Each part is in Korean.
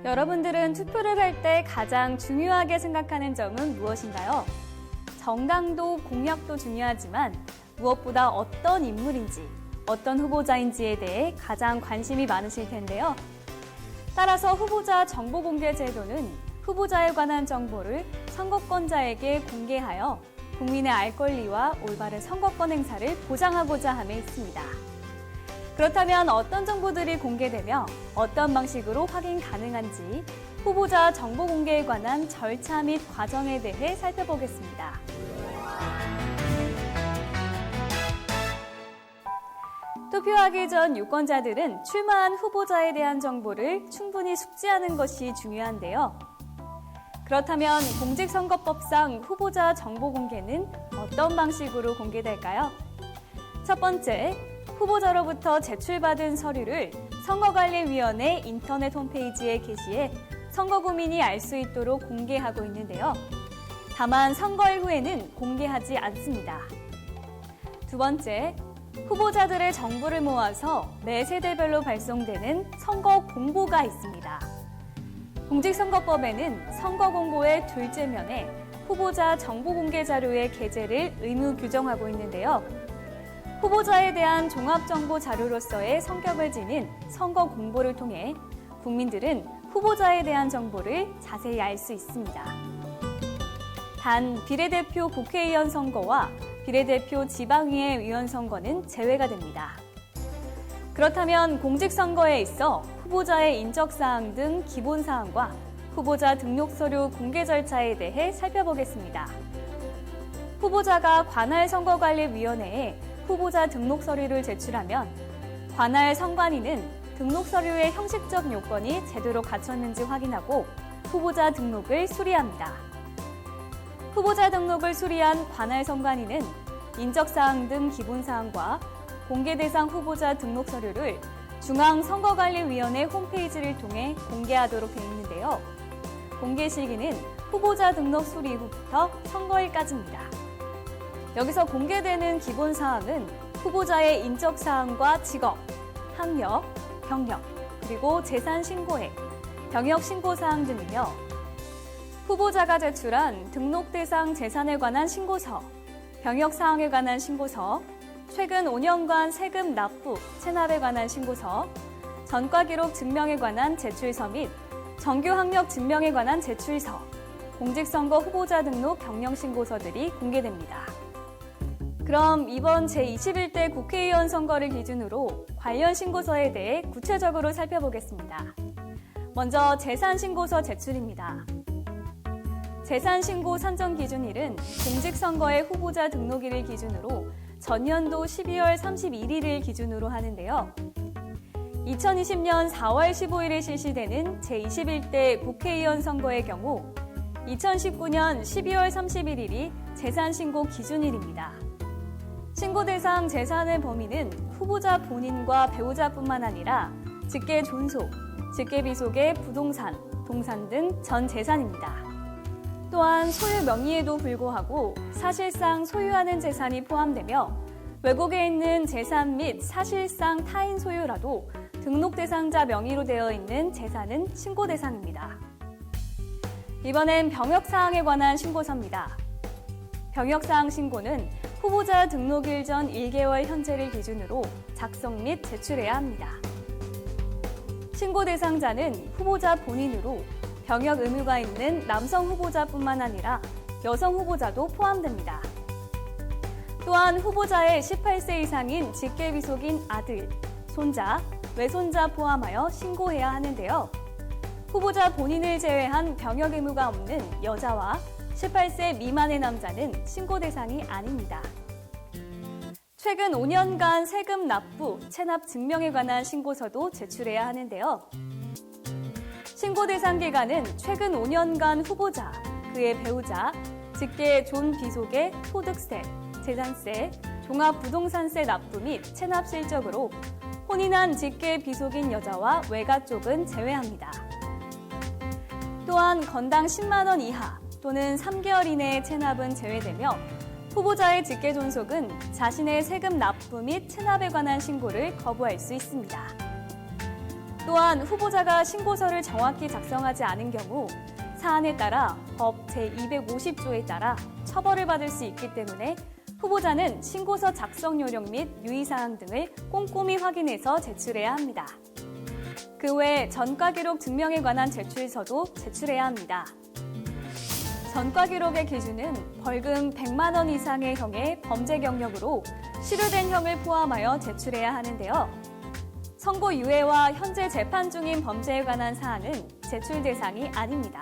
여러분들은 투표를 할 때 가장 중요하게 생각하는 점은 무엇인가요? 정당도 공약도 중요하지만 무엇보다 어떤 인물인지, 어떤 후보자인지에 대해 가장 관심이 많으실 텐데요. 따라서 후보자 정보 공개 제도는 후보자에 관한 정보를 선거권자에게 공개하여 국민의 알 권리와 올바른 선거권 행사를 보장하고자 함에 있습니다. 그렇다면 어떤 정보들이 공개되며 어떤 방식으로 확인 가능한지 후보자 정보 공개에 관한 절차 및 과정에 대해 살펴보겠습니다. 투표하기 전 유권자들은 출마한 후보자에 대한 정보를 충분히 숙지하는 것이 중요한데요. 그렇다면 공직선거법상 후보자 정보 공개는 어떤 방식으로 공개될까요? 첫 번째, 후보자로부터 제출받은 서류를 선거관리위원회 인터넷 홈페이지에 게시해 선거구민이 알 수 있도록 공개하고 있는데요. 다만 선거일 후에는 공개하지 않습니다. 두 번째, 후보자들의 정보를 모아서 매 세대별로 발송되는 선거 공보가 있습니다. 공직선거법에는 선거 공보의 둘째 면에 후보자 정보 공개 자료의 게재를 의무 규정하고 있는데요. 후보자에 대한 종합정보 자료로서의 성격을 지닌 선거 공보를 통해 국민들은 후보자에 대한 정보를 자세히 알 수 있습니다. 단, 비례대표 국회의원 선거와 비례대표 지방의회 의원 선거는 제외가 됩니다. 그렇다면 공직선거에 있어 후보자의 인적사항 등 기본사항과 후보자 등록서류 공개 절차에 대해 살펴보겠습니다. 후보자가 관할 선거관리위원회에 후보자 등록서류를 제출하면 관할 선관위는 등록서류의 형식적 요건이 제대로 갖췄는지 확인하고 후보자 등록을 수리합니다. 후보자 등록을 수리한 관할 선관위는 인적사항 등 기본사항과 공개 대상 후보자 등록 서류를 중앙선거관리위원회 홈페이지를 통해 공개하도록 되어 있는데요. 공개 시기는 후보자 등록 수리 이후부터 선거일까지입니다. 여기서 공개되는 기본사항은 후보자의 인적사항과 직업, 학력, 경력, 그리고 재산 신고액, 병역 신고사항 등이며 후보자가 제출한 등록 대상 재산에 관한 신고서, 병역 사항에 관한 신고서, 최근 5년간 세금 납부, 체납에 관한 신고서, 전과 기록 증명에 관한 제출서 및 정규 학력 증명에 관한 제출서, 공직선거 후보자 등록 경영 신고서들이 공개됩니다. 그럼 이번 제21대 국회의원 선거를 기준으로 관련 신고서에 대해 구체적으로 살펴보겠습니다. 먼저 재산신고서 제출입니다. 재산신고 산정 기준일은 공직선거의 후보자 등록일을 기준으로 전년도 12월 31일을 기준으로 하는데요. 2020년 4월 15일에 실시되는 제21대 국회의원 선거의 경우 2019년 12월 31일이 재산신고 기준일입니다. 신고 대상 재산의 범위는 후보자 본인과 배우자뿐만 아니라 직계 존속, 직계 비속의 부동산, 동산 등 전 재산입니다. 또한 소유 명의에도 불구하고 사실상 소유하는 재산이 포함되며 외국에 있는 재산 및 사실상 타인 소유라도 등록 대상자 명의로 되어 있는 재산은 신고 대상입니다. 이번엔 병역사항에 관한 신고서입니다. 병역사항 신고는 후보자 등록일 전 1개월 현재를 기준으로 작성 및 제출해야 합니다. 신고 대상자는 후보자 본인으로 병역 의무가 있는 남성 후보자뿐만 아니라 여성 후보자도 포함됩니다. 또한 후보자의 18세 이상인 직계비속인 아들, 손자, 외손자 포함하여 신고해야 하는데요. 후보자 본인을 제외한 병역 의무가 없는 여자와 18세 미만의 남자는 신고 대상이 아닙니다. 최근 5년간 세금 납부, 체납 증명에 관한 신고서도 제출해야 하는데요. 신고 대상 기간은 최근 5년간 후보자, 그의 배우자, 직계 존 비속의 소득세, 재산세, 종합부동산세 납부 및 체납 실적으로 혼인한 직계 비속인 여자와 외가 쪽은 제외합니다. 또한 건당 10만 원 이하 또는 3개월 이내의 체납은 제외되며 후보자의 직계 존속은 자신의 세금 납부 및 체납에 관한 신고를 거부할 수 있습니다. 또한 후보자가 신고서를 정확히 작성하지 않은 경우 사안에 따라 법 제250조에 따라 처벌을 받을 수 있기 때문에 후보자는 신고서 작성 요령 및 유의사항 등을 꼼꼼히 확인해서 제출해야 합니다. 그 외 전과 기록 증명에 관한 제출서도 제출해야 합니다. 전과 기록의 기준은 벌금 100만 원 이상의 형의 범죄 경력으로 실효된 형을 포함하여 제출해야 하는데요. 선고 유예와 현재 재판 중인 범죄에 관한 사안은 제출 대상이 아닙니다.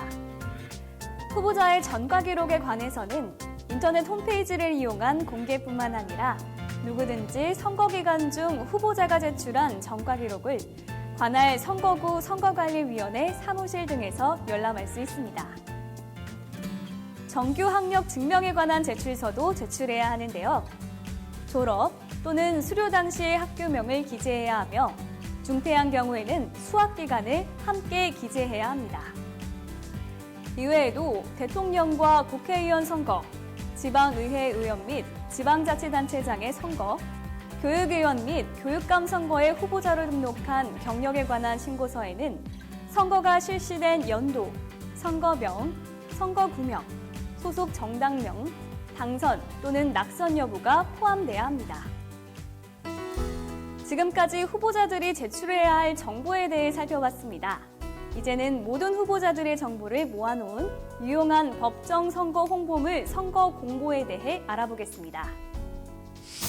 후보자의 전과 기록에 관해서는 인터넷 홈페이지를 이용한 공개뿐만 아니라 누구든지 선거 기간 중 후보자가 제출한 전과 기록을 관할 선거구 선거관리위원회 사무실 등에서 열람할 수 있습니다. 정규 학력 증명에 관한 제출서도 제출해야 하는데요. 졸업 또는 수료 당시의 학교명을 기재해야 하며 중퇴한 경우에는 수학 기간을 함께 기재해야 합니다. 이외에도 대통령과 국회의원 선거, 지방의회 의원 및 지방자치단체장의 선거, 교육위원 및 교육감 선거에 후보자로 등록한 경력에 관한 신고서에는 선거가 실시된 연도, 선거명, 선거구명, 소속 정당명, 당선 또는 낙선 여부가 포함돼야 합니다. 지금까지 후보자들이 제출해야 할 정보에 대해 살펴봤습니다. 이제는 모든 후보자들의 정보를 모아놓은 유용한 법정 선거 홍보물 선거 공보에 대해 알아보겠습니다.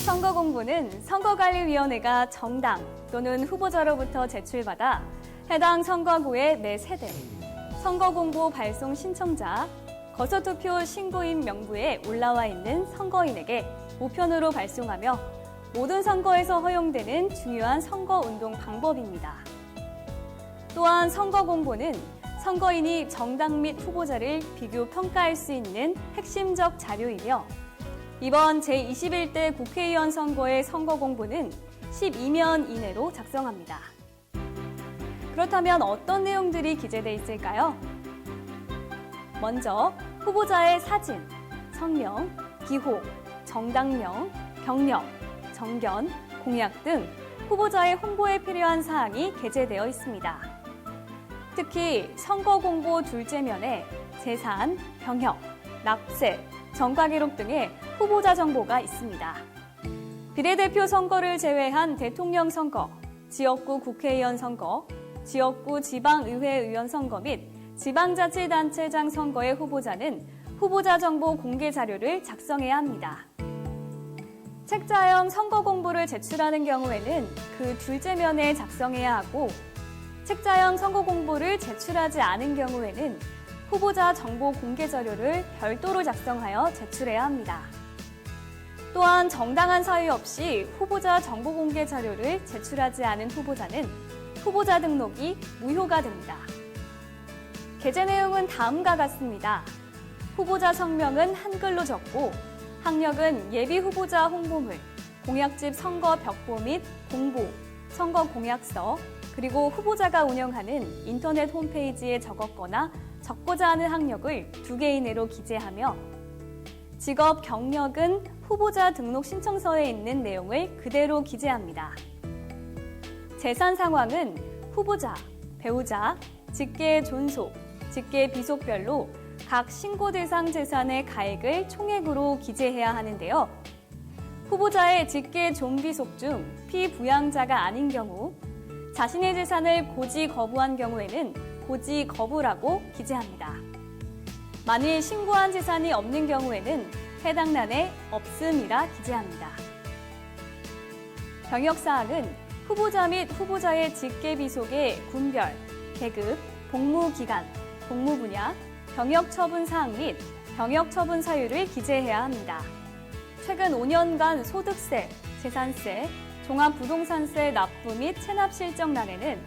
선거 공보는 선거관리위원회가 정당 또는 후보자로부터 제출받아 해당 선거구의 매 세대, 선거 공보 발송 신청자, 거소투표 신고인 명부에 올라와 있는 선거인에게 우편으로 발송하며 모든 선거에서 허용되는 중요한 선거운동 방법입니다. 또한 선거 공보는 선거인이 정당 및 후보자를 비교 평가할 수 있는 핵심적 자료이며 이번 제21대 국회의원 선거의 선거 공보는 12면 이내로 작성합니다. 그렇다면 어떤 내용들이 기재돼 있을까요? 먼저 후보자의 사진, 성명, 기호, 정당명, 경력, 정견, 공약 등 후보자의 홍보에 필요한 사항이 게재되어 있습니다. 특히 선거 공보 둘째 면에 재산, 병역, 납세, 전과 기록 등의 후보자 정보가 있습니다. 비례대표 선거를 제외한 대통령 선거, 지역구 국회의원 선거, 지역구 지방의회 의원 선거 및 지방자치단체장 선거의 후보자는 후보자 정보 공개 자료를 작성해야 합니다. 책자형 선거 공보를 제출하는 경우에는 그 둘째 면에 작성해야 하고 책자형 선거 공보를 제출하지 않은 경우에는 후보자 정보 공개 자료를 별도로 작성하여 제출해야 합니다. 또한 정당한 사유 없이 후보자 정보 공개 자료를 제출하지 않은 후보자는 후보자 등록이 무효가 됩니다. 게재 내용은 다음과 같습니다. 후보자 성명은 한글로 적고 학력은 예비 후보자 홍보물, 공약집 선거 벽보 및 공보, 선거 공약서, 그리고 후보자가 운영하는 인터넷 홈페이지에 적었거나 적고자 하는 학력을 2개 이내로 기재하며 직업 경력은 후보자 등록 신청서에 있는 내용을 그대로 기재합니다. 재산 상황은 후보자, 배우자, 직계 존속, 직계 비속별로 각 신고 대상 재산의 가액을 총액으로 기재해야 하는데요. 후보자의 직계 존비속 중 피부양자가 아닌 경우 자신의 재산을 고지 거부한 경우에는 고지 거부라고 기재합니다. 만일 신고한 재산이 없는 경우에는 해당 란에 없음이라 기재합니다. 병역사항은 후보자 및 후보자의 직계 비속의 군별, 계급, 복무기간, 복무분야, 병역 처분 사항 및 병역 처분 사유를 기재해야 합니다. 최근 5년간 소득세, 재산세, 종합부동산세 납부 및 체납 실적란에는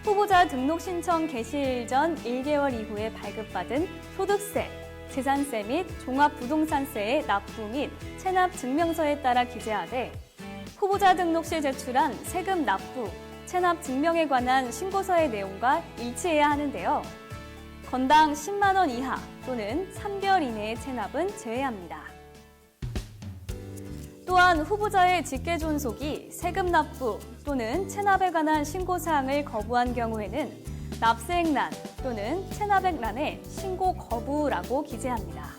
후보자 등록 신청 개시일 전 1개월 이후에 발급받은 소득세, 재산세 및 종합부동산세의 납부 및 체납 증명서에 따라 기재하되 후보자 등록 시 제출한 세금 납부, 체납 증명에 관한 신고서의 내용과 일치해야 하는데요. 건당 10만 원 이하 또는 3개월 이내의 체납은 제외합니다. 또 또한 후보자의 직계 존속이 세금 납부 또는 체납에 관한 신고사항을 거부한 경우에는 납세액란 또는 체납액란에 신고 거부라고 기재합니다.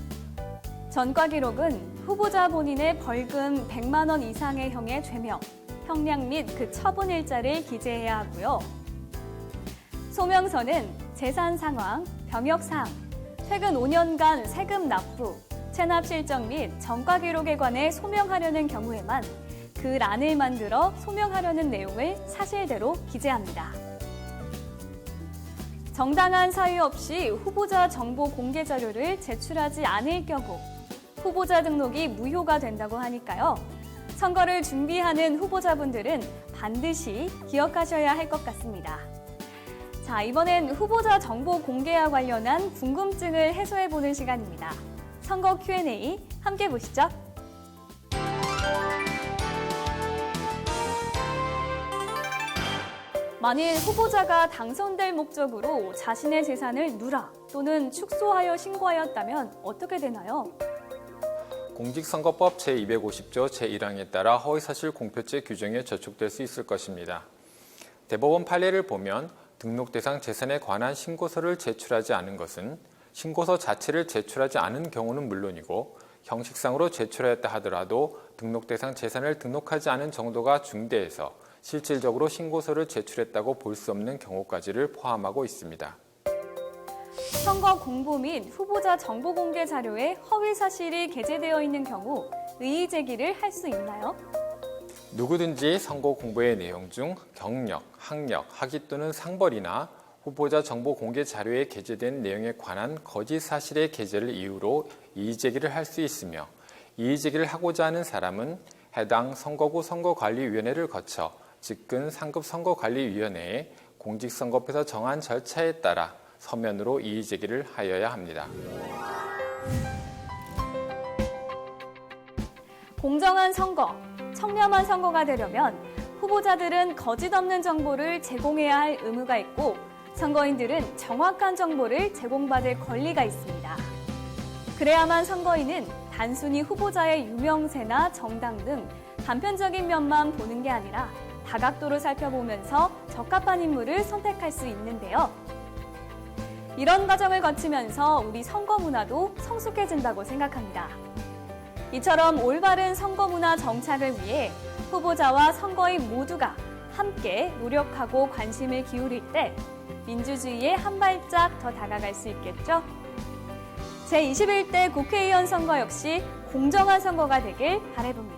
전과 기록은 후보자 본인의 벌금 100만 원 이상의 형의 죄명, 형량 및 그 처분 일자를 기재해야 하고요. 소명서는 재산 상황, 병역 사항, 최근 5년간 세금 납부, 체납 실적 및 전과 기록에 관해 소명하려는 경우에만 그 란을 만들어 소명하려는 내용을 사실대로 기재합니다. 정당한 사유 없이 후보자 정보 공개 자료를 제출하지 않을 경우 후보자 등록이 무효가 된다고 하니까요. 선거를 준비하는 후보자분들은 반드시 기억하셔야 할 것 같습니다. 자, 이번엔 후보자 정보 공개와 관련한 궁금증을 해소해보는 시간입니다. 선거 Q&A 함께 보시죠. 만일 후보자가 당선될 목적으로 자신의 재산을 누락 또는 축소하여 신고하였다면 어떻게 되나요? 공직선거법 제250조 제1항에 따라 허위사실 공표죄 규정에 저촉될 수 있을 것입니다. 대법원 판례를 보면 등록 대상 재산에 관한 신고서를 제출하지 않은 것은 신고서 자체를 제출하지 않은 경우는 물론이고 형식상으로 제출하였다 하더라도 등록 대상 재산을 등록하지 않은 정도가 중대해서 실질적으로 신고서를 제출했다고 볼 수 없는 경우까지를 포함하고 있습니다. 선거 공보 및 후보자 정보 공개 자료에 허위 사실이 게재되어 있는 경우 이의 제기를 할 수 있나요? 누구든지 선거 공보의 내용 중 경력, 학력, 학위 또는 상벌이나 후보자 정보 공개 자료에 게재된 내용에 관한 거짓 사실의 게재를 이유로 이의 제기를 할 수 있으며 이의 제기를 하고자 하는 사람은 해당 선거구 선거관리위원회를 거쳐 직근 상급 선거관리위원회에 공직선거법에서 정한 절차에 따라 서면으로 이의 제기를 하여야 합니다. 공정한 선거, 청렴한 선거가 되려면 후보자들은 거짓 없는 정보를 제공해야 할 의무가 있고 선거인들은 정확한 정보를 제공받을 권리가 있습니다. 그래야만 선거인은 단순히 후보자의 유명세나 정당 등 단편적인 면만 보는 게 아니라 다각도로 살펴보면서 적합한 인물을 선택할 수 있는데요. 이런 과정을 거치면서 우리 선거 문화도 성숙해진다고 생각합니다. 이처럼 올바른 선거 문화 정착을 위해 후보자와 선거인 모두가 함께 노력하고 관심을 기울일 때 민주주의에 한 발짝 더 다가갈 수 있겠죠? 제21대 국회의원 선거 역시 공정한 선거가 되길 바라봅니다.